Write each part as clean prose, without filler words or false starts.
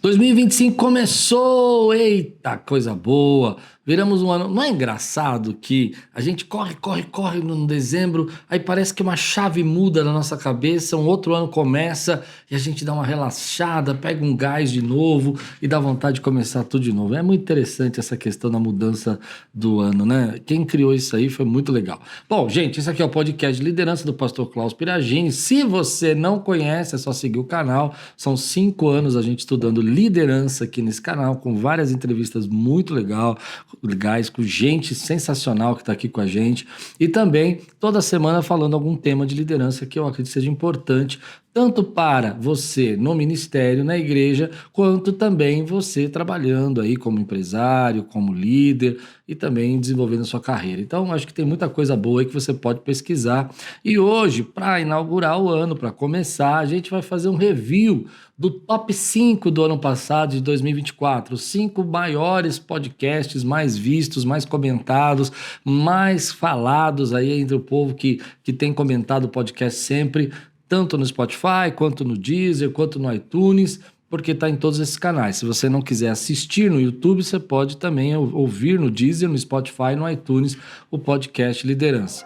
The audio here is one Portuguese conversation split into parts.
2025 começou! Eita, coisa boa! Viramos um ano. Não é engraçado que a gente corre no dezembro, aí parece que uma chave muda na nossa cabeça, um outro ano começa e a gente dá uma relaxada, pega um gás de novo e dá vontade de começar tudo de novo. É muito interessante essa questão da mudança do ano, né? Quem criou isso aí foi muito legal. Bom, gente, esse aqui é o podcast de liderança do Pastor Klaus Piragini. Se você não conhece, é só seguir o canal. São 5 anos a gente estudando liderança aqui nesse canal, com várias entrevistas muito legais, com gente sensacional que está aqui com a gente, e também toda semana falando algum tema de liderança que eu acredito seja importante, tanto para você no ministério, na igreja, quanto também você trabalhando aí como empresário, como líder e também desenvolvendo a sua carreira. Então, acho que tem muita coisa boa aí que você pode pesquisar. E hoje, para inaugurar o ano, para começar, a gente vai fazer um review do top 5 do ano passado, de 2024. Os 5 maiores podcasts mais vistos, mais comentados, mais falados aí entre o povo que tem comentado o podcast sempre, tanto no Spotify, quanto no Deezer, quanto no iTunes, porque está em todos esses canais. Se você não quiser assistir no YouTube, você pode também ouvir no Deezer, no Spotify, no iTunes, o podcast Liderança.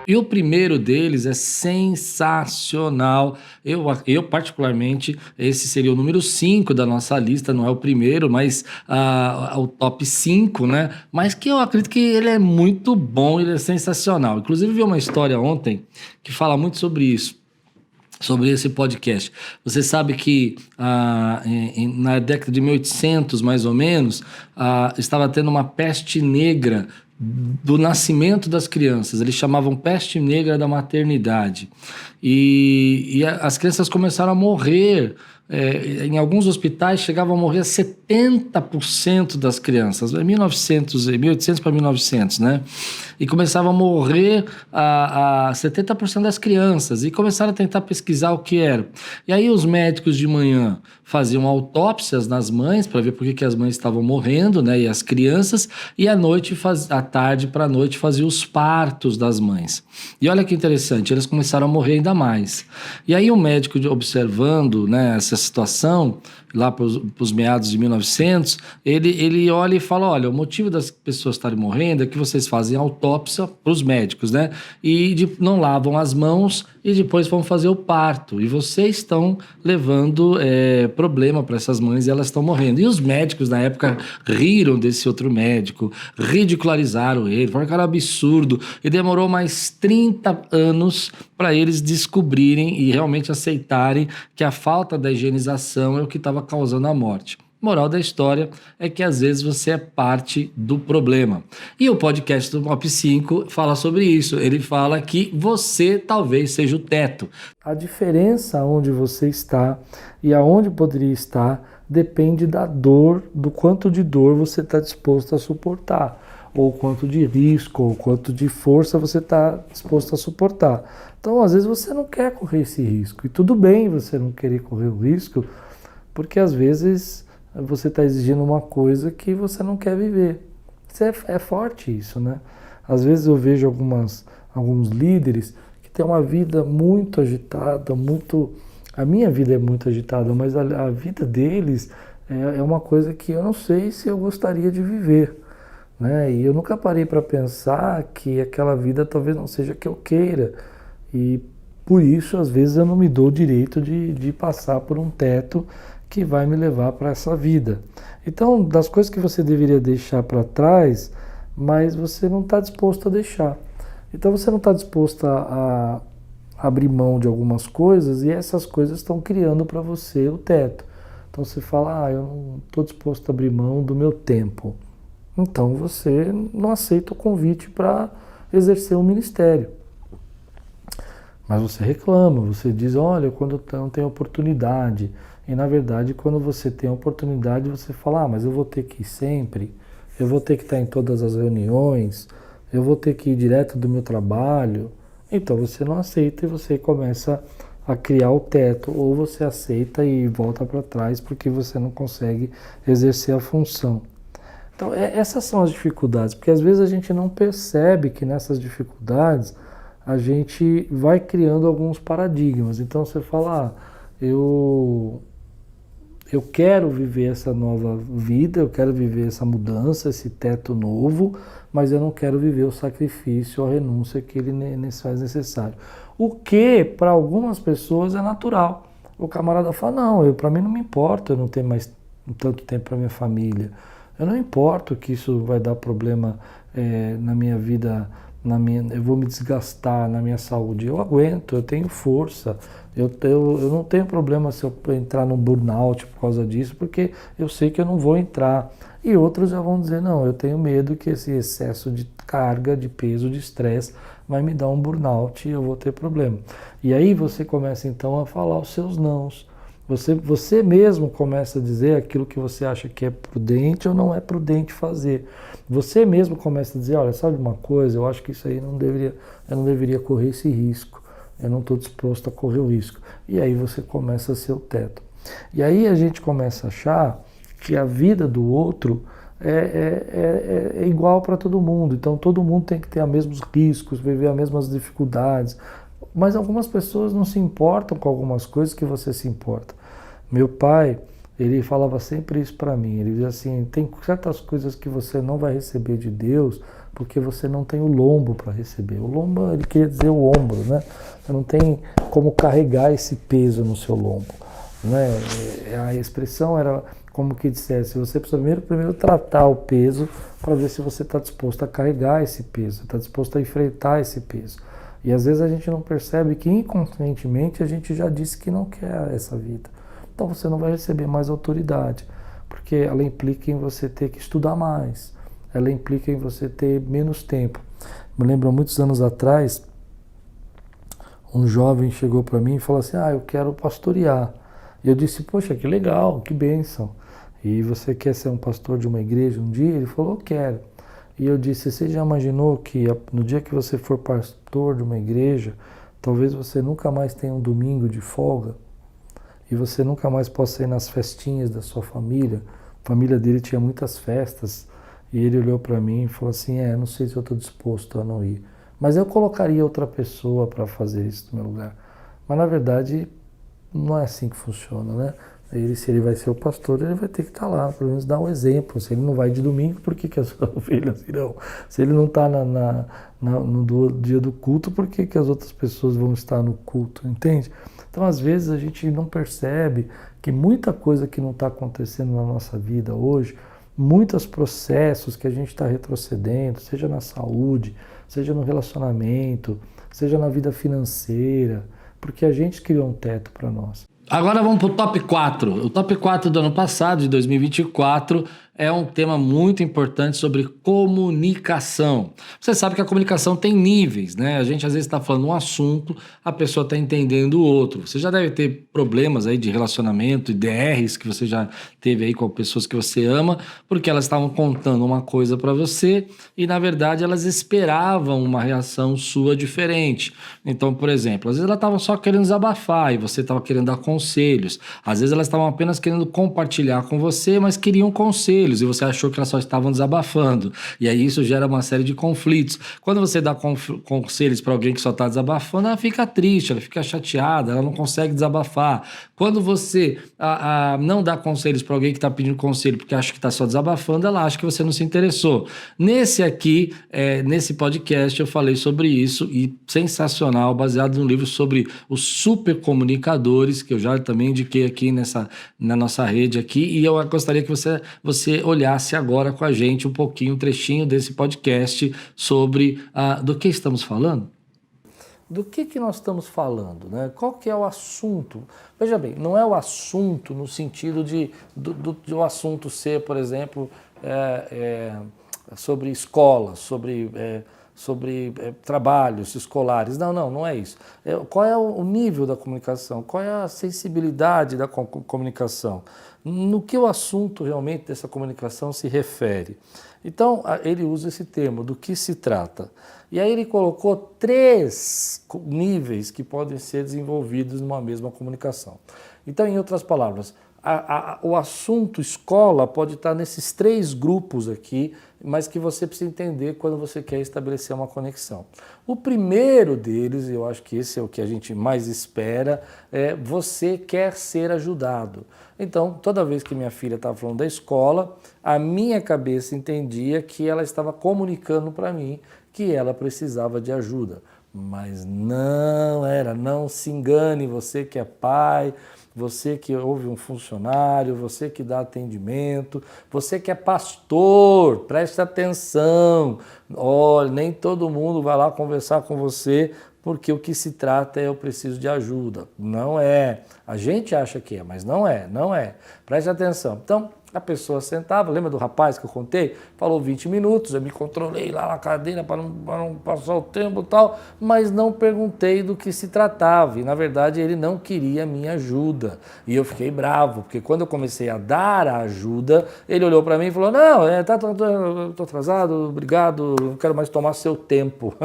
E o primeiro deles é sensacional. Eu particularmente, esse seria o número 5 da nossa lista, não é o primeiro, mas o top 5, né? Mas que eu acredito que ele é muito bom, ele é sensacional. Inclusive, vi uma história ontem que fala muito sobre isso, sobre esse podcast. Você sabe que na década de 1800, mais ou menos, estava tendo uma peste negra do nascimento das crianças. Eles chamavam peste negra da maternidade. E as crianças começaram a morrer. Em alguns hospitais chegavam a morrer 70% das crianças, 1800 para 1900, né? E começavam a morrer a 70% das crianças, e começaram a tentar pesquisar o que era. E aí os médicos de manhã faziam autópsias nas mães para ver por que as mães estavam morrendo, né? E as crianças, e à tarde para a noite faziam os partos das mães. E olha que interessante, eles começaram a morrer ainda mais. E aí o médico, observando, né, essa situação, lá para os meados de 1900, ele olha e fala, olha, o motivo das pessoas estarem morrendo é que vocês fazem autópsia para os médicos, né? E não lavam as mãos e depois vão fazer o parto. E vocês estão levando problema para essas mães e elas estão morrendo. E os médicos, na época, riram desse outro médico, ridicularizaram ele, falaram que era absurdo. E demorou mais 30 anos para eles descobrirem e realmente aceitarem que a falta da higienização é o que estava causando a morte. Moral da história é que às vezes você é parte do problema. E o podcast do Top 5 fala sobre isso. Ele fala que você talvez seja o teto. A diferença onde você está e aonde poderia estar depende da dor, do quanto de dor você está disposto a suportar, ou quanto de risco, ou quanto de força você está disposto a suportar. Então, às vezes você não quer correr esse risco. E tudo bem você não querer correr o risco, porque às vezes você está exigindo uma coisa que você não quer viver. É forte isso, né? Às vezes eu vejo alguns líderes que têm uma vida muito agitada, a minha vida é muito agitada, mas a vida deles é uma coisa que eu não sei se eu gostaria de viver, né? E eu nunca parei para pensar que aquela vida talvez não seja que eu queira. E por isso, às vezes, eu não me dou o direito de passar por um teto que vai me levar para essa vida. Então, das coisas que você deveria deixar para trás, mas você não está disposto a deixar. Então, você não está disposto a abrir mão de algumas coisas, e essas coisas estão criando para você o teto. Então, você fala, eu não estou disposto a abrir mão do meu tempo. Então, você não aceita o convite para exercer um ministério. Mas você reclama, você diz, olha, quando eu não tenho oportunidade. E, na verdade, quando você tem a oportunidade, você fala, mas eu vou ter que ir sempre, eu vou ter que estar em todas as reuniões, eu vou ter que ir direto do meu trabalho. Então, você não aceita e você começa a criar o teto, ou você aceita e volta para trás porque você não consegue exercer a função. Então, essas são as dificuldades, porque às vezes a gente não percebe que nessas dificuldades a gente vai criando alguns paradigmas. Então você fala, eu quero viver essa nova vida, eu quero viver essa mudança, esse teto novo, mas eu não quero viver o sacrifício, a renúncia que ele faz necessário. O que, para algumas pessoas, é natural. O camarada fala, não, para mim não me importa, eu não tenho mais tanto tempo para minha família. Eu não importo que isso vai dar problema na minha vida, eu vou me desgastar na minha saúde. Eu aguento, eu tenho força. Eu não tenho problema se eu entrar num burnout por causa disso, porque eu sei que eu não vou entrar. E outros já vão dizer, não, eu tenho medo que esse excesso de carga, de peso, de estresse vai me dar um burnout e eu vou ter problema. E aí você começa então a falar os seus nãos. Você mesmo começa a dizer aquilo que você acha que é prudente ou não é prudente fazer. Você mesmo começa a dizer, olha, sabe uma coisa, eu acho que isso aí eu não deveria correr esse risco. Eu não estou disposto a correr o risco. E aí você começa a ser o teto. E aí a gente começa a achar que a vida do outro é igual para todo mundo. Então todo mundo tem que ter os mesmos riscos, viver as mesmas dificuldades. Mas algumas pessoas não se importam com algumas coisas que você se importa. Meu pai, ele falava sempre isso para mim. Ele dizia assim, tem certas coisas que você não vai receber de Deus porque você não tem o lombo para receber. O lombo, ele queria dizer o ombro, né? Você não tem como carregar esse peso no seu lombo, né? A expressão era como que dissesse, você precisa primeiro tratar o peso para ver se você está disposto a carregar esse peso, está disposto a enfrentar esse peso. E às vezes a gente não percebe que inconscientemente a gente já disse que não quer essa vida. Então você não vai receber mais autoridade, porque ela implica em você ter que estudar mais, ela implica em você ter menos tempo. Me lembro, há muitos anos atrás, um jovem chegou para mim e falou assim, eu quero pastorear. E eu disse, poxa, que legal, que bênção. E você quer ser um pastor de uma igreja um dia? Ele falou, eu quero. E eu disse, você já imaginou que no dia que você for pastor de uma igreja, talvez você nunca mais tenha um domingo de folga e você nunca mais possa ir nas festinhas da sua família? A família dele tinha muitas festas e ele olhou para mim e falou assim, não sei se eu estou disposto a não ir, mas eu colocaria outra pessoa para fazer isso no meu lugar. Mas na verdade não é assim que funciona, né? Se ele vai ser o pastor, ele vai ter que estar lá, pelo menos dar um exemplo. Se ele não vai de domingo, por que as ovelhas irão? Se ele não está no dia do culto, por que as outras pessoas vão estar no culto? Entende? Então, às vezes, a gente não percebe que muita coisa que não está acontecendo na nossa vida hoje, muitos processos que a gente está retrocedendo, seja na saúde, seja no relacionamento, seja na vida financeira, porque a gente criou um teto para nós. Agora vamos para o top 4. O top 4 do ano passado, de 2024, é um tema muito importante sobre comunicação. Você sabe que a comunicação tem níveis, né? A gente às vezes está falando um assunto, a pessoa está entendendo o outro. Você já deve ter problemas aí de relacionamento, DRs que você já teve aí com pessoas que você ama, porque elas estavam contando uma coisa para você e, na verdade, elas esperavam uma reação sua diferente. Então, por exemplo, às vezes elas estavam só querendo desabafar e você estava querendo dar conselhos. Às vezes elas estavam apenas querendo compartilhar com você, mas queriam conselhos e você achou que elas só estavam desabafando. E aí isso gera uma série de conflitos. Quando você dá conselhos para alguém que só está desabafando, ela fica triste, ela fica chateada, ela não consegue desabafar. Quando você não dá conselhos para alguém que está pedindo conselho porque acha que está só desabafando, ela acha que você não se interessou. Nesse podcast eu falei sobre isso e sensacional, baseado no livro sobre os supercomunicadores, que eu já também indiquei aqui na nossa rede aqui, e eu gostaria que você olhasse agora com a gente um pouquinho, um trechinho desse podcast sobre do que estamos falando. Do que nós estamos falando, né? Qual que é o assunto? Veja bem, não é o assunto no sentido de o assunto ser, por exemplo, sobre escola, sobre trabalhos escolares. Não é isso. Qual é o nível da comunicação? Qual é a sensibilidade da comunicação? No que o assunto realmente dessa comunicação se refere? Então, ele usa esse termo, do que se trata. E aí ele colocou 3 níveis que podem ser desenvolvidos numa mesma comunicação. Então, em outras palavras, O assunto escola pode estar nesses 3 grupos aqui, mas que você precisa entender quando você quer estabelecer uma conexão. O primeiro deles, eu acho que esse é o que a gente mais espera, é você quer ser ajudado. Então, toda vez que minha filha estava falando da escola, a minha cabeça entendia que ela estava comunicando para mim que ela precisava de ajuda. Mas não era, não se engane, você que é pai, você que ouve um funcionário, você que dá atendimento, você que é pastor, preste atenção. Olha, nem todo mundo vai lá conversar com você porque o que se trata é eu preciso de ajuda. Não é. A gente acha que é, mas não é, não é. Preste atenção. Então, a pessoa sentava, lembra do rapaz que eu contei? Falou 20 minutos, eu me controlei lá na cadeira para não passar o tempo e tal, mas não perguntei do que se tratava. E, na verdade, ele não queria minha ajuda. E eu fiquei bravo, porque quando eu comecei a dar a ajuda, ele olhou para mim e falou, não, tô atrasado, obrigado, não quero mais tomar seu tempo.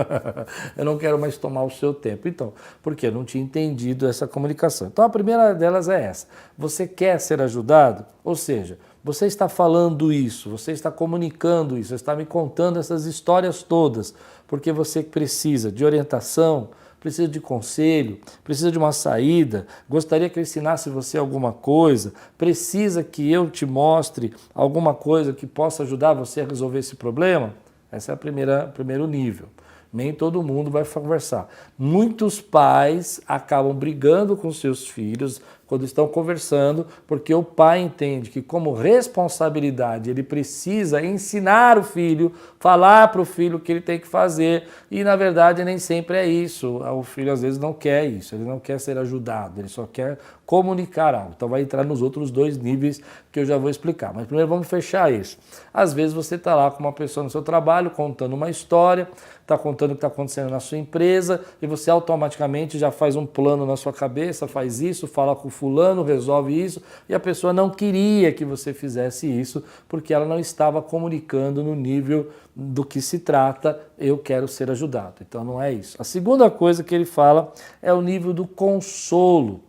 Eu não quero mais tomar o seu tempo. Então, porque eu não tinha entendido essa comunicação. Então, a primeira delas é essa. Você quer ser ajudado? Ou seja, você está falando isso, você está comunicando isso, você está me contando essas histórias todas, porque você precisa de orientação, precisa de conselho, precisa de uma saída, gostaria que eu ensinasse você alguma coisa, precisa que eu te mostre alguma coisa que possa ajudar você a resolver esse problema? Esse é o primeiro nível. Nem todo mundo vai conversar. Muitos pais acabam brigando com seus filhos quando estão conversando, porque o pai entende que como responsabilidade ele precisa ensinar o filho, falar para o filho o que ele tem que fazer, e na verdade nem sempre é isso. O filho às vezes não quer isso, ele não quer ser ajudado, ele só quer comunicar algo. Então vai entrar nos outros 2 níveis que eu já vou explicar. Mas primeiro vamos fechar isso. Às vezes você está lá com uma pessoa no seu trabalho contando uma história, está contando o que está acontecendo na sua empresa e você automaticamente já faz um plano na sua cabeça, faz isso, fala com o fulano, resolve isso, e a pessoa não queria que você fizesse isso porque ela não estava comunicando no nível do que se trata, eu quero ser ajudado. Então não é isso. A segunda coisa que ele fala é o nível do consolo.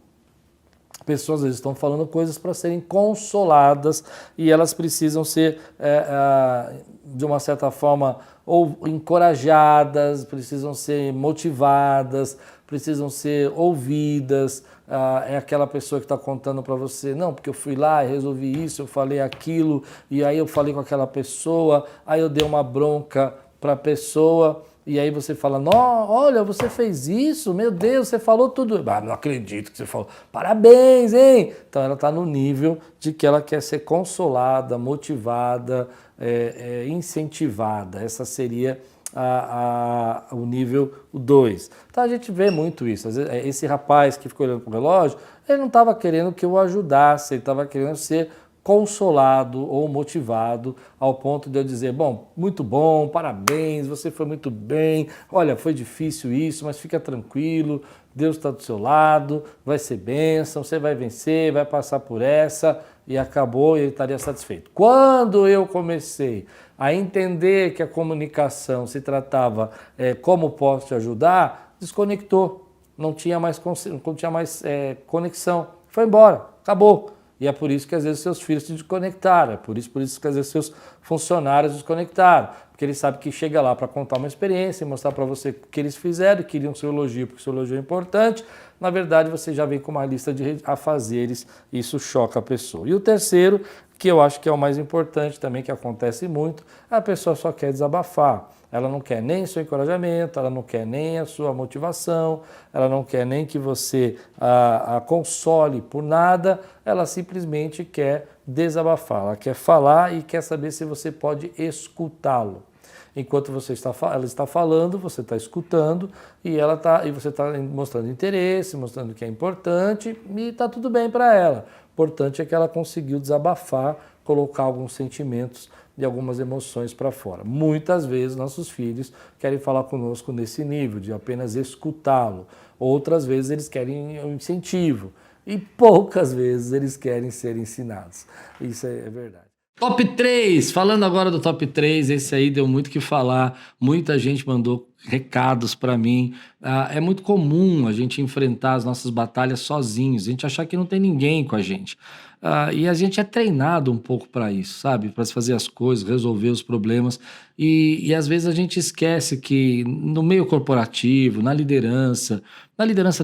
Pessoas às vezes estão falando coisas para serem consoladas e elas precisam ser, de uma certa forma, ou encorajadas, precisam ser motivadas, precisam ser ouvidas. É aquela pessoa que está contando para você, não, porque eu fui lá e resolvi isso, eu falei aquilo, e aí eu falei com aquela pessoa, aí eu dei uma bronca para a pessoa. E aí você fala, olha, você fez isso, meu Deus, você falou tudo. Não acredito que você falou. Parabéns, hein? Então ela está no nível de que ela quer ser consolada, motivada, incentivada. Essa seria o nível 2. Então a gente vê muito isso. Às vezes, esse rapaz que ficou olhando para o relógio, ele não estava querendo que eu o ajudasse, ele estava querendo ser consolado ou motivado ao ponto de eu dizer, muito bom, parabéns, você foi muito bem, olha, foi difícil isso, mas fica tranquilo, Deus está do seu lado, vai ser bênção, você vai vencer, vai passar por essa, e acabou e ele estaria satisfeito. Quando eu comecei a entender que a comunicação se tratava como posso te ajudar, desconectou, não tinha mais conexão, foi embora, acabou. E é por isso que às vezes seus filhos se desconectaram, é por isso que às vezes seus funcionários desconectaram, porque eles sabem que chega lá para contar uma experiência, mostrar para você o que eles fizeram, queriam seu elogio, porque seu elogio é importante, na verdade você já vem com uma lista de afazeres, e isso choca a pessoa. E o terceiro, que eu acho que é o mais importante também, que acontece muito, a pessoa só quer desabafar. Ela não quer nem seu encorajamento, ela não quer nem a sua motivação, ela não quer nem que você a console por nada, ela simplesmente quer desabafar, ela quer falar e quer saber se você pode escutá-lo. Enquanto ela está falando, você está escutando e você está mostrando interesse, mostrando que é importante e está tudo bem para ela. O importante é que ela conseguiu desabafar, colocar alguns sentimentos e algumas emoções para fora. Muitas vezes nossos filhos querem falar conosco nesse nível, de apenas escutá-lo. Outras vezes eles querem um incentivo. E poucas vezes eles querem ser ensinados. Isso é verdade. Top 3, falando agora do top 3, esse aí deu muito o que falar, muita gente mandou recados para mim. É muito comum a gente enfrentar as nossas batalhas sozinhos, a gente achar que não tem ninguém com a gente. E a gente é treinado um pouco para isso, sabe? Para fazer as coisas, resolver os problemas. E às vezes a gente esquece que no meio corporativo, na liderança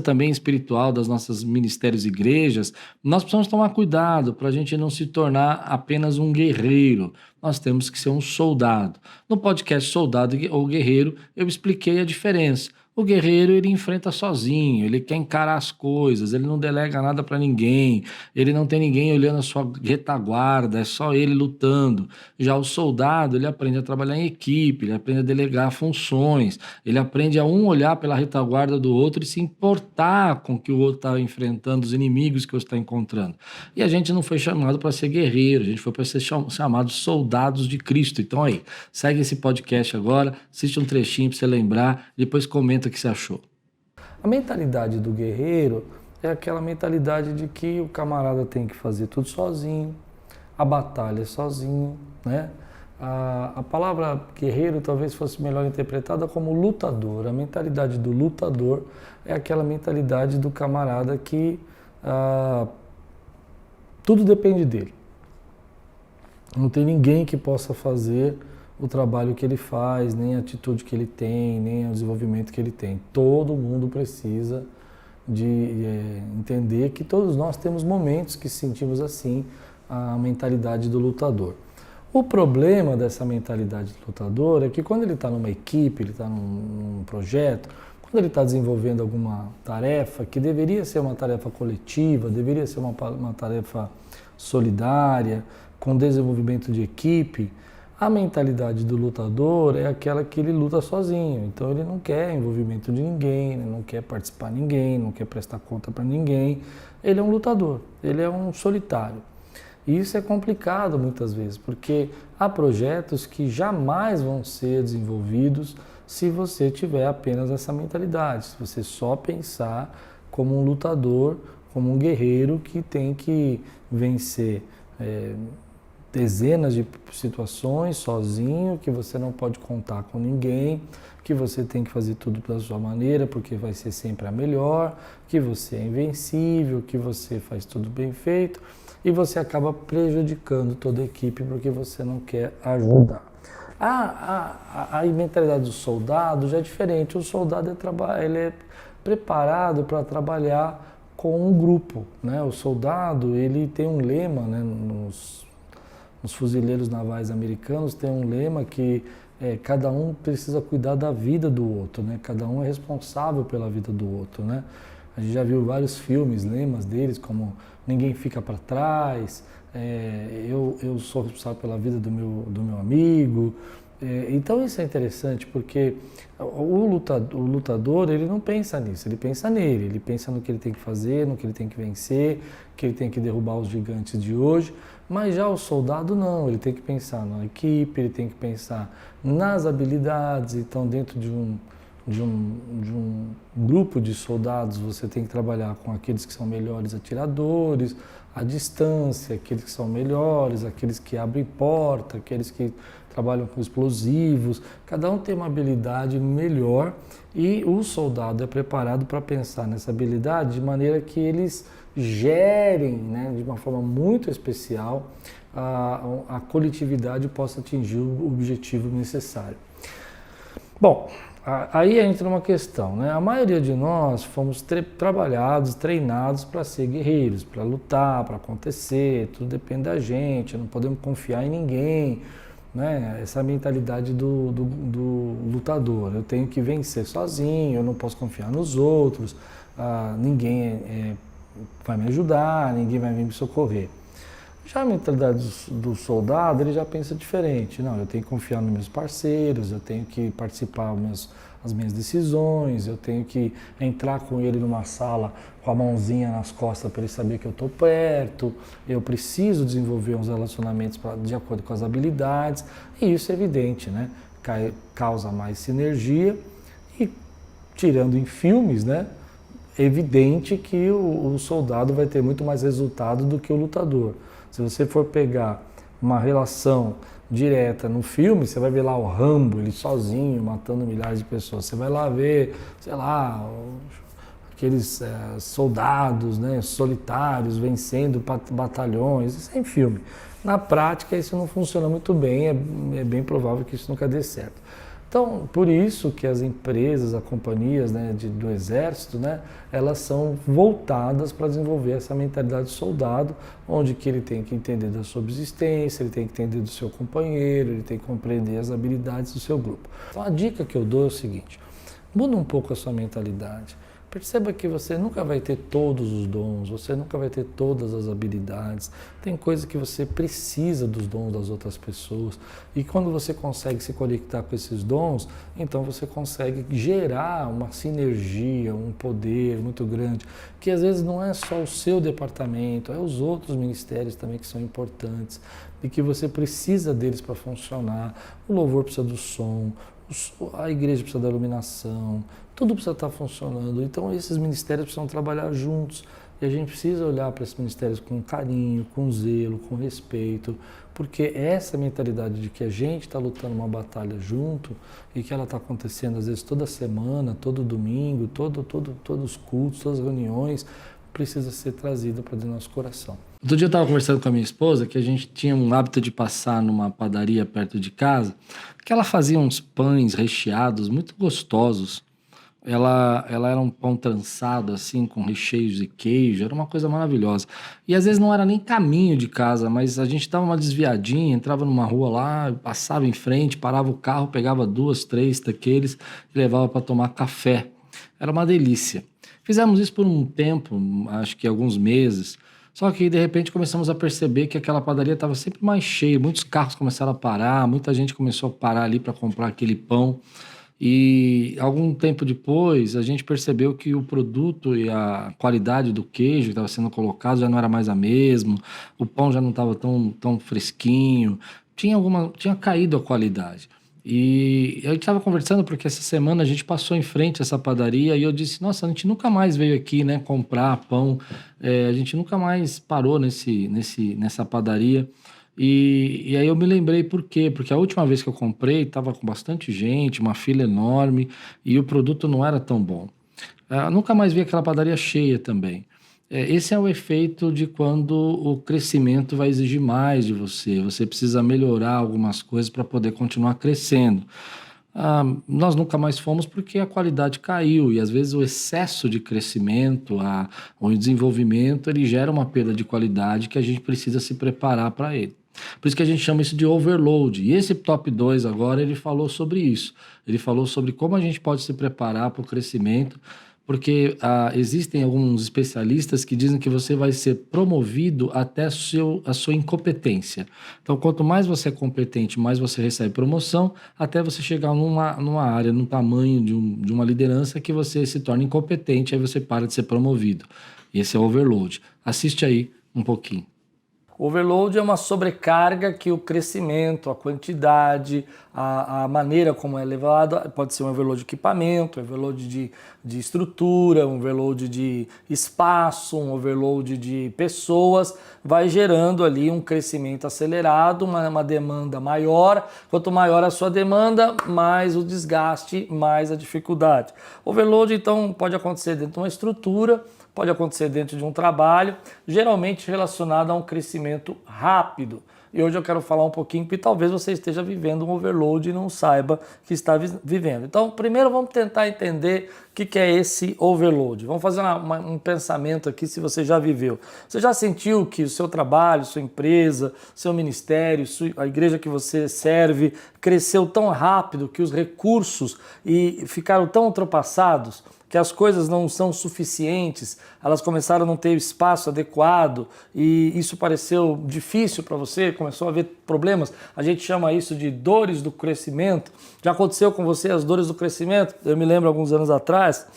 também espiritual das nossas ministérios e igrejas, nós precisamos tomar cuidado para a gente não se tornar apenas um guerreiro. Nós temos que ser um soldado. No podcast Soldado ou Guerreiro, eu expliquei a diferença. O guerreiro, ele enfrenta sozinho, ele quer encarar as coisas, ele não delega nada para ninguém, ele não tem ninguém olhando a sua retaguarda, é só ele lutando. Já o soldado, ele aprende a trabalhar em equipe, ele aprende a delegar funções, ele aprende a um olhar pela retaguarda do outro e se importar com o que o outro está enfrentando, os inimigos que você está encontrando. E a gente não foi chamado para ser guerreiro, a gente foi para ser chamado soldados de Cristo. Então aí, segue esse podcast agora, assiste um trechinho para você lembrar, depois comenta o que você achou. A mentalidade do guerreiro é aquela mentalidade de que o camarada tem que fazer tudo sozinho, a batalha sozinho, né? A palavra guerreiro talvez fosse melhor interpretada como lutador. A mentalidade do lutador é aquela mentalidade do camarada que tudo depende dele. Não tem ninguém que possa fazer o trabalho que ele faz, nem a atitude que ele tem, nem o desenvolvimento que ele tem. Todo mundo precisa de entender que todos nós temos momentos que sentimos assim, a mentalidade do lutador. O problema dessa mentalidade do lutador é que quando ele está numa equipe, ele está num projeto, quando ele está desenvolvendo alguma tarefa que deveria ser uma tarefa coletiva, deveria ser uma tarefa solidária, com desenvolvimento de equipe, a mentalidade do lutador é aquela que ele luta sozinho. Então ele não quer envolvimento de ninguém, não quer participar de ninguém, não quer prestar conta para ninguém. Ele é um lutador, ele é um solitário. E isso é complicado muitas vezes, porque há projetos que jamais vão ser desenvolvidos se você tiver apenas essa mentalidade, se você só pensar como um lutador, como um guerreiro que tem que vencer dezenas de situações sozinho, que você não pode contar com ninguém, que você tem que fazer tudo pela sua maneira, porque vai ser sempre a melhor, que você é invencível, que você faz tudo bem feito, e você acaba prejudicando toda a equipe porque você não quer ajudar. A mentalidade do soldado já é diferente. O soldado ele é preparado para trabalhar com um grupo, né? O soldado, ele tem um lema, né? Nos fuzileiros navais americanos tem um lema que cada um precisa cuidar da vida do outro, né? Cada um é responsável pela vida do outro, né? A gente já viu vários filmes, lemas deles, como Ninguém Fica para Trás, eu sou responsável pela vida do meu amigo. Então isso é interessante porque o lutador ele não pensa nisso, ele pensa nele, ele pensa no que ele tem que fazer, no que ele tem que vencer, que ele tem que derrubar os gigantes de hoje, mas já o soldado não, ele tem que pensar na equipe, ele tem que pensar nas habilidades. Então dentro de um grupo de soldados você tem que trabalhar com aqueles que são melhores atiradores, à distância, aqueles que são melhores, aqueles que abrem porta, aqueles que trabalham com explosivos, cada um tem uma habilidade melhor e o soldado é preparado para pensar nessa habilidade de maneira que eles gerem, né, de uma forma muito especial, a coletividade possa atingir o objetivo necessário. Bom, aí entra uma questão, né? A maioria de nós fomos trabalhados, treinados para ser guerreiros, para lutar, para acontecer, tudo depende da gente, não podemos confiar em ninguém, né? Essa mentalidade do lutador, eu tenho que vencer sozinho, eu não posso confiar nos outros, ninguém vai me ajudar, ninguém vai me socorrer. Já a mentalidade do soldado, ele já pensa diferente. Não, eu tenho que confiar nos meus parceiros, eu tenho que participar das minhas decisões, eu tenho que entrar com ele numa sala com a mãozinha nas costas para ele saber que eu estou perto, eu preciso desenvolver uns relacionamentos de acordo com as habilidades, e isso é evidente, né? Causa mais sinergia e, tirando em filmes, né? É evidente que o soldado vai ter muito mais resultado do que o lutador. Se você for pegar uma relação direta. No filme, você vai ver lá o Rambo, ele sozinho, matando milhares de pessoas. Você vai lá ver, sei lá, aqueles soldados, né, solitários vencendo batalhões. Isso é em filme. Na prática, isso não funciona muito bem, é bem provável que isso nunca dê certo. Então, por isso que as empresas, as companhias, né, do Exército, né, elas são voltadas para desenvolver essa mentalidade de soldado, onde que ele tem que entender da sua existência, ele tem que entender do seu companheiro, ele tem que compreender as habilidades do seu grupo. Então, a dica que eu dou é o seguinte: muda um pouco a sua mentalidade. Perceba que você nunca vai ter todos os dons, você nunca vai ter todas as habilidades. Tem coisa que você precisa dos dons das outras pessoas. E quando você consegue se conectar com esses dons, então você consegue gerar uma sinergia, um poder muito grande, que às vezes não é só o seu departamento, é os outros ministérios também que são importantes e que você precisa deles para funcionar. O louvor precisa do som, a igreja precisa da iluminação, tudo precisa estar funcionando. Então esses ministérios precisam trabalhar juntos e a gente precisa olhar para esses ministérios com carinho, com zelo, com respeito, porque essa mentalidade de que a gente está lutando uma batalha junto e que ela está acontecendo às vezes toda semana, todo domingo, todos os cultos, todas as reuniões, precisa ser trazida para dentro do nosso coração. Outro dia eu estava conversando com a minha esposa que a gente tinha um hábito de passar numa padaria perto de casa, que ela fazia uns pães recheados muito gostosos. Ela era um pão trançado assim, com recheios de queijo, era uma coisa maravilhosa. E às vezes não era nem caminho de casa, mas a gente dava uma desviadinha, entrava numa rua lá, passava em frente, parava o carro, pegava 2, 3 daqueles e levava para tomar café. Era uma delícia. Fizemos isso por um tempo, acho que alguns meses. Só que de repente começamos a perceber que aquela padaria estava sempre mais cheia, muitos carros começaram a parar, muita gente começou a parar ali para comprar aquele pão. E algum tempo depois a gente percebeu que o produto e a qualidade do queijo que estava sendo colocado já não era mais a mesma, o pão já não estava tão fresquinho, tinha caído a qualidade. E a gente estava conversando porque essa semana a gente passou em frente a essa padaria e eu disse, nossa, a gente nunca mais veio aqui, né, comprar pão, a gente nunca mais parou nessa padaria. E aí eu me lembrei por quê? Porque a última vez que eu comprei estava com bastante gente, uma fila enorme e o produto não era tão bom. Eu nunca mais vi aquela padaria cheia também. Esse é o efeito de quando o crescimento vai exigir mais de você. Você precisa melhorar algumas coisas para poder continuar crescendo. Nós nunca mais fomos porque a qualidade caiu e às vezes o excesso de crescimento, o desenvolvimento, ele gera uma perda de qualidade que a gente precisa se preparar para ele. Por isso que a gente chama isso de overload. E esse top 2 agora, ele falou sobre isso. Ele falou sobre como a gente pode se preparar para o crescimento, porque existem alguns especialistas que dizem que você vai ser promovido até a sua incompetência. Então, quanto mais você é competente, mais você recebe promoção, até você chegar numa área, num tamanho de uma liderança que você se torna incompetente, aí você para de ser promovido. Esse é o overload. Assiste aí um pouquinho. Overload é uma sobrecarga que o crescimento, a quantidade, a maneira como é levado, pode ser um overload de equipamento, um overload de estrutura, um overload de espaço, um overload de pessoas, vai gerando ali um crescimento acelerado, uma demanda maior. Quanto maior a sua demanda, mais o desgaste, mais a dificuldade. Overload, então, pode acontecer dentro de uma estrutura, pode acontecer dentro de um trabalho, geralmente relacionado a um crescimento rápido. E hoje eu quero falar um pouquinho, porque talvez você esteja vivendo um overload e não saiba que está vivendo. Então, primeiro vamos tentar entender o que é esse overload. Vamos fazer um pensamento aqui se você já viveu. Você já sentiu que o seu trabalho, sua empresa, seu ministério, a igreja que você serve, cresceu tão rápido que os recursos ficaram tão ultrapassados, que as coisas não são suficientes, elas começaram a não ter o espaço adequado e isso pareceu difícil para você, começou a haver problemas, a gente chama isso de dores do crescimento. Já aconteceu com você as dores do crescimento? Eu me lembro alguns anos atrás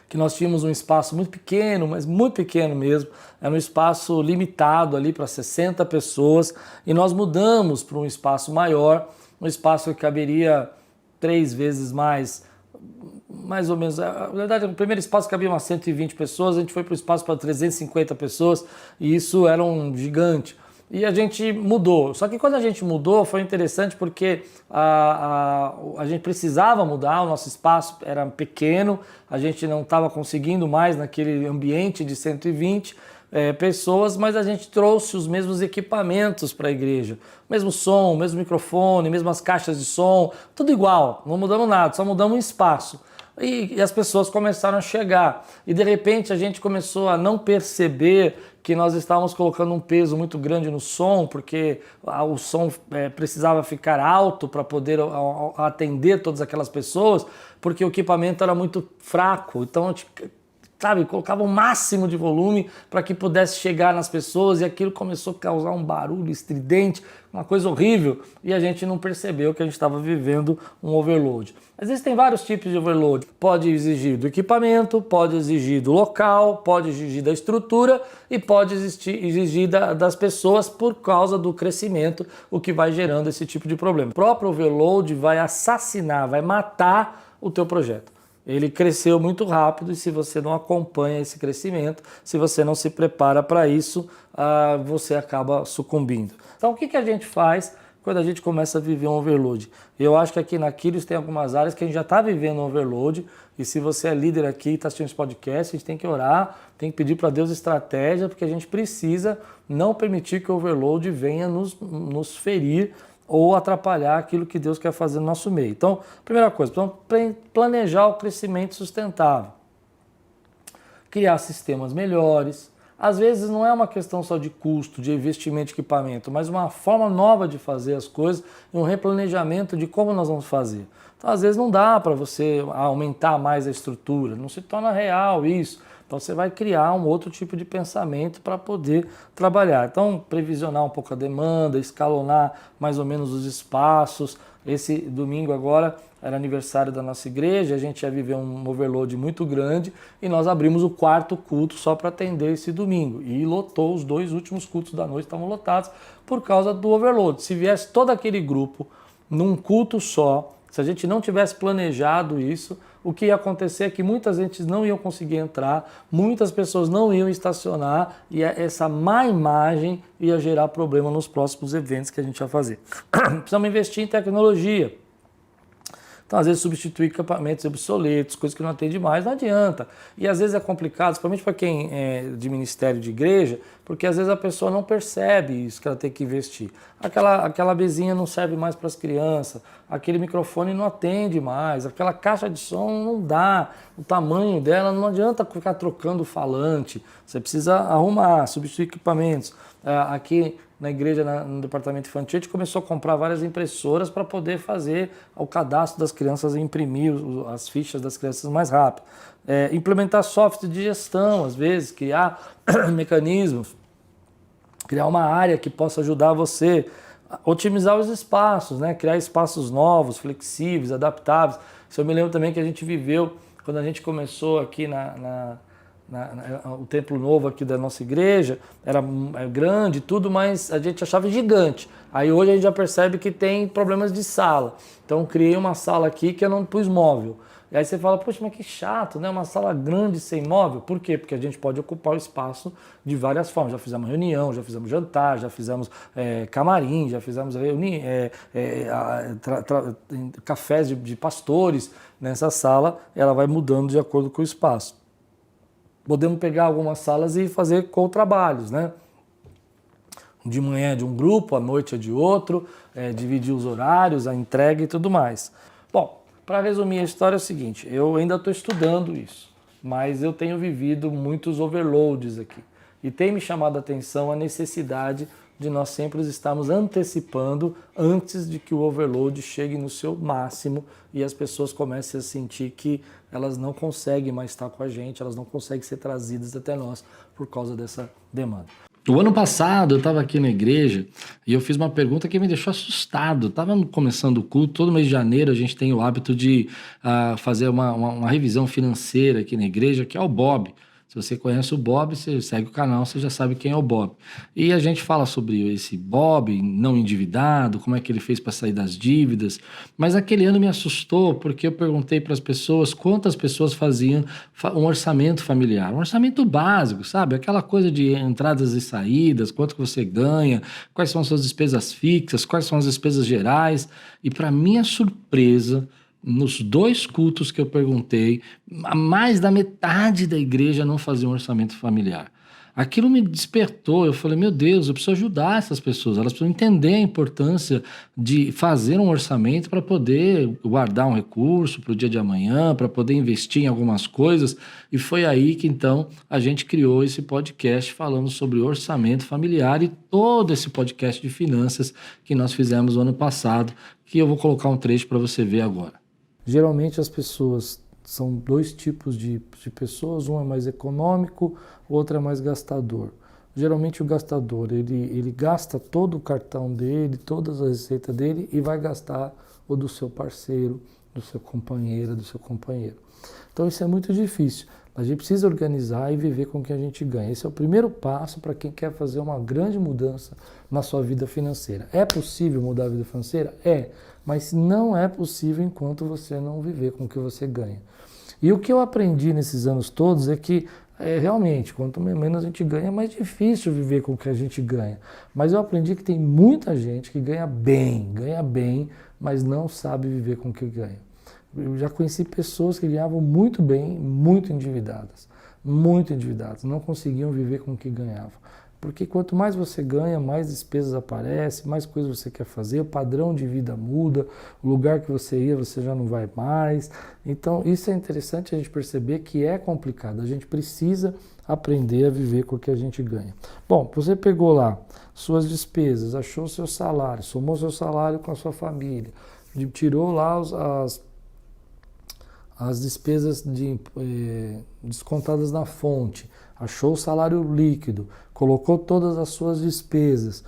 que nós tínhamos um espaço muito pequeno, mas muito pequeno mesmo, era um espaço limitado ali para 60 pessoas e nós mudamos para um espaço maior, um espaço que caberia 3 vezes mais ou menos, na verdade, no primeiro espaço cabia umas 120 pessoas, a gente foi para o espaço para 350 pessoas e isso era um gigante. e a gente mudou. Só que quando a gente mudou foi interessante porque a gente precisava mudar, o nosso espaço era pequeno, a gente não estava conseguindo mais naquele ambiente de 120 pessoas, mas a gente trouxe os mesmos equipamentos para a igreja. Mesmo som, mesmo microfone, mesmas caixas de som, tudo igual, não mudamos nada, só mudamos o espaço. E as pessoas começaram a chegar. E de repente a gente começou a não perceber que nós estávamos colocando um peso muito grande no som, porque o som precisava ficar alto para poder atender todas aquelas pessoas, porque o equipamento era muito fraco. Então a gente, colocava o máximo de volume para que pudesse chegar nas pessoas, e aquilo começou a causar um barulho estridente, uma coisa horrível, e a gente não percebeu que a gente estava vivendo um overload. Existem vários tipos de overload. Pode exigir do equipamento, pode exigir do local, pode exigir da estrutura e pode exigir das pessoas por causa do crescimento, o que vai gerando esse tipo de problema. O próprio overload vai assassinar, vai matar o teu projeto. Ele cresceu muito rápido e se você não acompanha esse crescimento, se você não se prepara para isso, você acaba sucumbindo. Então o que a gente faz quando a gente começa a viver um overload? Eu acho que aqui na Quírios tem algumas áreas que a gente já está vivendo um overload, e se você é líder aqui e está assistindo esse podcast, a gente tem que orar, tem que pedir para Deus estratégia, porque a gente precisa não permitir que o overload venha nos ferir ou atrapalhar aquilo que Deus quer fazer no nosso meio. Então, primeira coisa, planejar o crescimento sustentável. Criar sistemas melhores. Às vezes não é uma questão só de custo, de investimento de equipamento, mas uma forma nova de fazer as coisas e um replanejamento de como nós vamos fazer. Então, às vezes não dá para você aumentar mais a estrutura, não se torna real isso. Então você vai criar um outro tipo de pensamento para poder trabalhar. Então, previsionar um pouco a demanda, escalonar mais ou menos os espaços. Esse domingo agora era aniversário da nossa igreja, a gente ia viver um overload muito grande e nós abrimos o quarto culto só para atender esse domingo. E lotou, os 2 últimos cultos da noite estavam lotados por causa do overload. Se viesse todo aquele grupo num culto só, se a gente não tivesse planejado isso, o que ia acontecer é que muitas gente não iam conseguir entrar, muitas pessoas não iam estacionar e essa má imagem ia gerar problema nos próximos eventos que a gente ia fazer. Precisamos investir em tecnologia. Então, às vezes, substituir equipamentos obsoletos, coisas que não atendem mais, não adianta. E às vezes é complicado, principalmente para quem é de ministério de igreja, porque às vezes a pessoa não percebe isso, que ela tem que investir. Aquela mesinha não serve mais para as crianças, aquele microfone não atende mais, aquela caixa de som não dá, o tamanho dela não adianta ficar trocando o falante, você precisa arrumar, substituir equipamentos. Aqui na igreja, no departamento infantil, a gente começou a comprar várias impressoras para poder fazer o cadastro das crianças e imprimir as fichas das crianças mais rápido. Implementar software de gestão, às vezes, criar mecanismos, criar uma área que possa ajudar você a otimizar os espaços, né? Criar espaços novos, flexíveis, adaptáveis. Isso eu me lembro também que a gente viveu quando a gente começou aqui o templo novo aqui da nossa igreja, era grande tudo, mas a gente achava gigante. Aí hoje a gente já percebe que tem problemas de sala. Então criei uma sala aqui que eu não pus móvel. E aí você fala, poxa, mas que chato, né? Uma sala grande sem móvel. Por quê? Porque a gente pode ocupar o espaço de várias formas. Já fizemos reunião, já fizemos jantar, já fizemos camarim, já fizemos cafés de pastores. Nessa sala, ela vai mudando de acordo com o espaço. Podemos pegar algumas salas e fazer co-trabalhos, né? De manhã é de um grupo, à noite é de outro, dividir os horários, a entrega e tudo mais. Bom, para resumir a história é o seguinte, eu ainda estou estudando isso, mas eu tenho vivido muitos overloads aqui. E tem me chamado a atenção a necessidade de nós sempre estarmos antecipando antes de que o overload chegue no seu máximo e as pessoas comecem a sentir que elas não conseguem mais estar com a gente, elas não conseguem ser trazidas até nós por causa dessa demanda. O ano passado eu estava aqui na igreja e eu fiz uma pergunta que me deixou assustado. Estava começando o culto, todo mês de janeiro a gente tem o hábito de fazer uma revisão financeira aqui na igreja, que é o Bob. Se você conhece o Bob, você segue o canal, você já sabe quem é o Bob. E a gente fala sobre esse Bob não endividado, como é que ele fez para sair das dívidas. Mas aquele ano me assustou porque eu perguntei para as pessoas quantas pessoas faziam um orçamento familiar, um orçamento básico, sabe? Aquela coisa de entradas e saídas, quanto que você ganha, quais são as suas despesas fixas, quais são as despesas gerais. E para minha surpresa, nos 2 cultos que eu perguntei, mais da metade da igreja não fazia um orçamento familiar. Aquilo me despertou, eu falei, meu Deus, eu preciso ajudar essas pessoas, elas precisam entender a importância de fazer um orçamento para poder guardar um recurso para o dia de amanhã, para poder investir em algumas coisas, e foi aí que então a gente criou esse podcast falando sobre orçamento familiar e todo esse podcast de finanças que nós fizemos no ano passado, que eu vou colocar um trecho para você ver agora. Geralmente as pessoas são 2 tipos de pessoas, um é mais econômico, o outro é mais gastador. Geralmente o gastador, ele gasta todo o cartão dele, todas as receitas dele e vai gastar o do seu parceiro, do seu companheiro, do seu companheiro. Então isso é muito difícil. A gente precisa organizar e viver com o que a gente ganha. Esse é o primeiro passo para quem quer fazer uma grande mudança na sua vida financeira. É possível mudar a vida financeira? É, mas não é possível enquanto você não viver com o que você ganha. E o que eu aprendi nesses anos todos é que realmente, quanto menos a gente ganha, é mais difícil viver com o que a gente ganha. Mas eu aprendi que tem muita gente que ganha bem, mas não sabe viver com o que ganha. Eu já conheci pessoas que ganhavam muito bem, muito endividadas, não conseguiam viver com o que ganhavam. Porque quanto mais você ganha, mais despesas aparecem, mais coisas você quer fazer, o padrão de vida muda, o lugar que você ia, você já não vai mais. Então, isso é interessante a gente perceber que é complicado. A gente precisa aprender a viver com o que a gente ganha. Bom, você pegou lá suas despesas, achou seu salário, somou seu salário com a sua família, tirou lá as despesas descontadas na fonte, achou o salário líquido, colocou todas as suas despesas,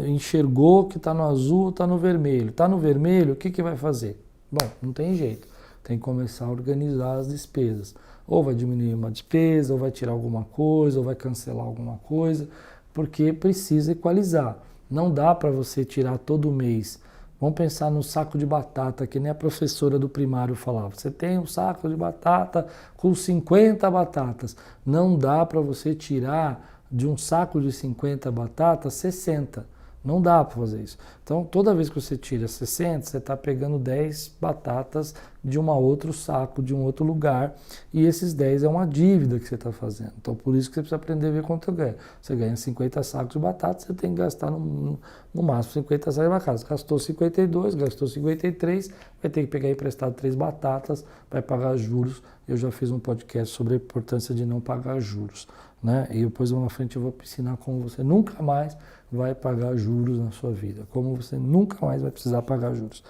enxergou que está no azul ou está no vermelho. Está no vermelho, o que vai fazer? Bom, não tem jeito, tem que começar a organizar as despesas. Ou vai diminuir uma despesa, ou vai tirar alguma coisa, ou vai cancelar alguma coisa, porque precisa equalizar. Não dá para você tirar todo mês. Vamos pensar no saco de batata, que nem a professora do primário falava. Você tem um saco de batata com 50 batatas. Não dá para você tirar de um saco de 50 batatas 60. Não dá para fazer isso. Então, toda vez que você tira 60, você está pegando 10 batatas de um outro saco, de um outro lugar, e esses 10 é uma dívida que você está fazendo. Então, por isso que você precisa aprender a ver quanto ganha. Você ganha 50 sacos de batata, você tem que gastar no máximo 50 sacos de batata. Gastou 52, gastou 53, vai ter que pegar emprestado 3 batatas, vai pagar juros. Eu já fiz um podcast sobre a importância de não pagar juros, né? E depois lá na frente eu vou ensinar como você nunca mais vai pagar juros na sua vida, como você nunca mais vai precisar pagar juros.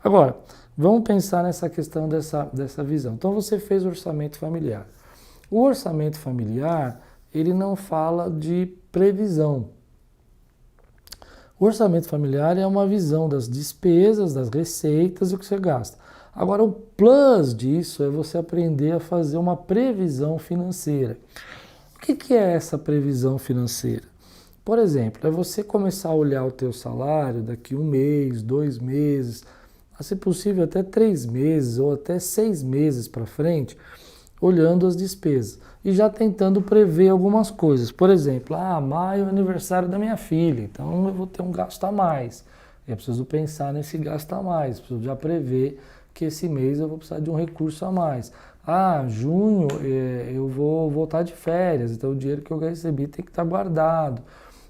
Agora, vamos pensar nessa questão dessa visão. Então você fez o orçamento familiar. O orçamento familiar, ele não fala de previsão. O orçamento familiar é uma visão das despesas, das receitas e o que você gasta. Agora, o plus disso é você aprender a fazer uma previsão financeira. O que é essa previsão financeira? Por exemplo, é você começar a olhar o teu salário daqui 1 mês, 2 meses, se possível até 3 meses ou até 6 meses para frente, olhando as despesas e já tentando prever algumas coisas. Por exemplo, maio é aniversário da minha filha, então eu vou ter um gasto a mais. Eu preciso pensar nesse gasto a mais, preciso já prever que esse mês eu vou precisar de um recurso a mais. Junho eu vou voltar de férias, então o dinheiro que eu recebi tem que estar guardado.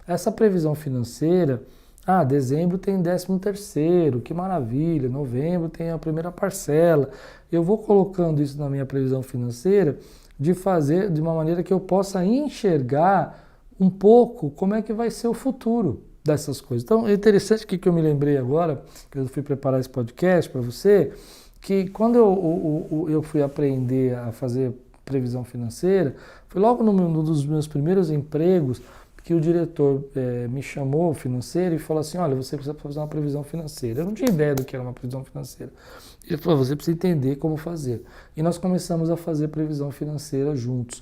Essa previsão financeira, dezembro tem 13º, que maravilha, novembro tem a primeira parcela. Eu vou colocando isso na minha previsão financeira de fazer de uma maneira que eu possa enxergar um pouco como é que vai ser o futuro dessas coisas. Então, é interessante que eu me lembrei agora, que eu fui preparar esse podcast para você, que quando eu fui aprender a fazer previsão financeira, foi logo num dos meus primeiros empregos que o diretor me chamou financeiro e falou assim, olha, você precisa fazer uma previsão financeira. Eu não tinha ideia do que era uma previsão financeira. Ele falou, você precisa entender como fazer. E nós começamos a fazer previsão financeira juntos.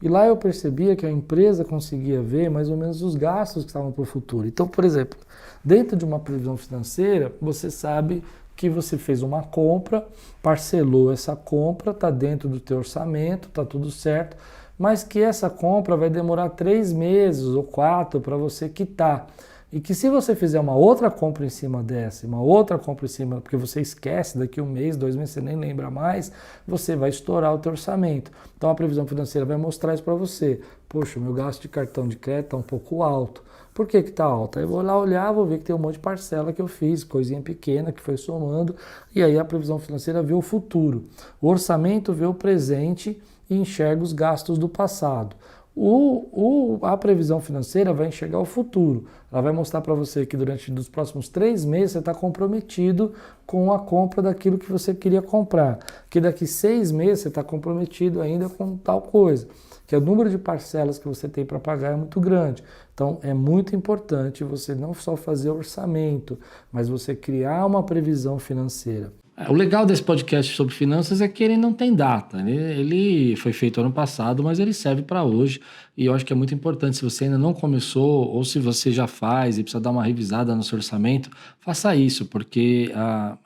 E lá eu percebia que a empresa conseguia ver mais ou menos os gastos que estavam para o futuro. Então, por exemplo, dentro de uma previsão financeira, você sabe que você fez uma compra, parcelou essa compra, está dentro do teu orçamento, está tudo certo, mas que essa compra vai demorar 3 meses ou 4 para você quitar. E que se você fizer uma outra compra em cima dessa, uma outra compra em cima, porque você esquece daqui 1 mês, 2 meses, você nem lembra mais, você vai estourar o teu orçamento. Então a previsão financeira vai mostrar isso para você. Poxa, o meu gasto de cartão de crédito está um pouco alto. Por que está alto? Aí eu vou lá olhar, vou ver que tem um monte de parcela que eu fiz, coisinha pequena que foi somando, e aí a previsão financeira vê o futuro. O orçamento vê o presente e enxerga os gastos do passado. A previsão financeira vai enxergar o futuro. Ela vai mostrar para você que durante os próximos 3 meses você está comprometido com a compra daquilo que você queria comprar. Que daqui 6 meses você está comprometido ainda com tal coisa. Que o número de parcelas que você tem para pagar é muito grande. Então é muito importante você não só fazer orçamento, mas você criar uma previsão financeira. O legal desse podcast sobre finanças é que ele não tem data. Ele foi feito ano passado, mas ele serve para hoje. E eu acho que é muito importante, se você ainda não começou, ou se você já faz e precisa dar uma revisada no seu orçamento, faça isso, porque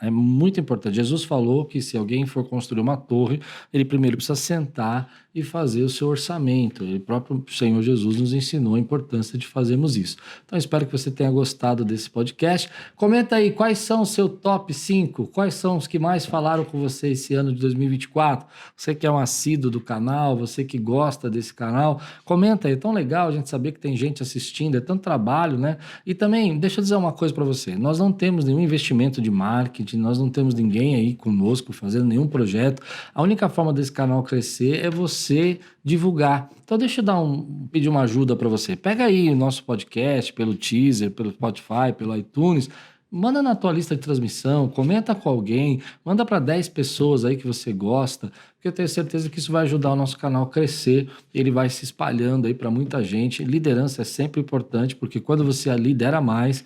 é muito importante. Jesus falou que se alguém for construir uma torre, ele primeiro precisa sentar e fazer o seu orçamento. O próprio Senhor Jesus nos ensinou a importância de fazermos isso. Então, espero que você tenha gostado desse podcast. Comenta aí quais são o seu top 5, quais são os que mais falaram com você esse ano de 2024. Você que é um assíduo do canal, você que gosta desse canal, comenta aí. É tão legal a gente saber que tem gente assistindo, é tanto trabalho, né? E também, deixa eu dizer uma coisa para você. Nós não temos nenhum investimento de marketing, nós não temos ninguém aí conosco fazendo nenhum projeto. A única forma desse canal crescer é você divulgar. Então deixa eu pedir uma ajuda para você. Pega aí o nosso podcast pelo Teaser, pelo Spotify, pelo iTunes, manda na tua lista de transmissão, comenta com alguém, manda para 10 pessoas aí que você gosta, porque eu tenho certeza que isso vai ajudar o nosso canal a crescer, ele vai se espalhando aí para muita gente. Liderança é sempre importante, porque quando você lidera mais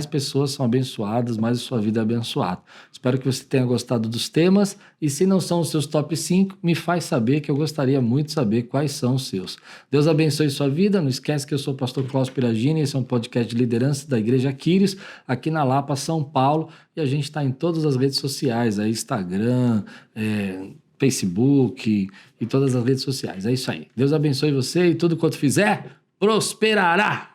pessoas são abençoadas, mais a sua vida é abençoada. Espero que você tenha gostado dos temas, e se não são os seus top 5, me faz saber, que eu gostaria muito de saber quais são os seus. Deus abençoe sua vida, não esquece que eu sou o pastor Cláudio Piragini, esse é um podcast de liderança da Igreja Quírios, aqui na Lapa, São Paulo, e a gente está em todas as redes sociais, aí Instagram, Facebook e todas as redes sociais. É isso aí. Deus abençoe você, e tudo quanto fizer, prosperará!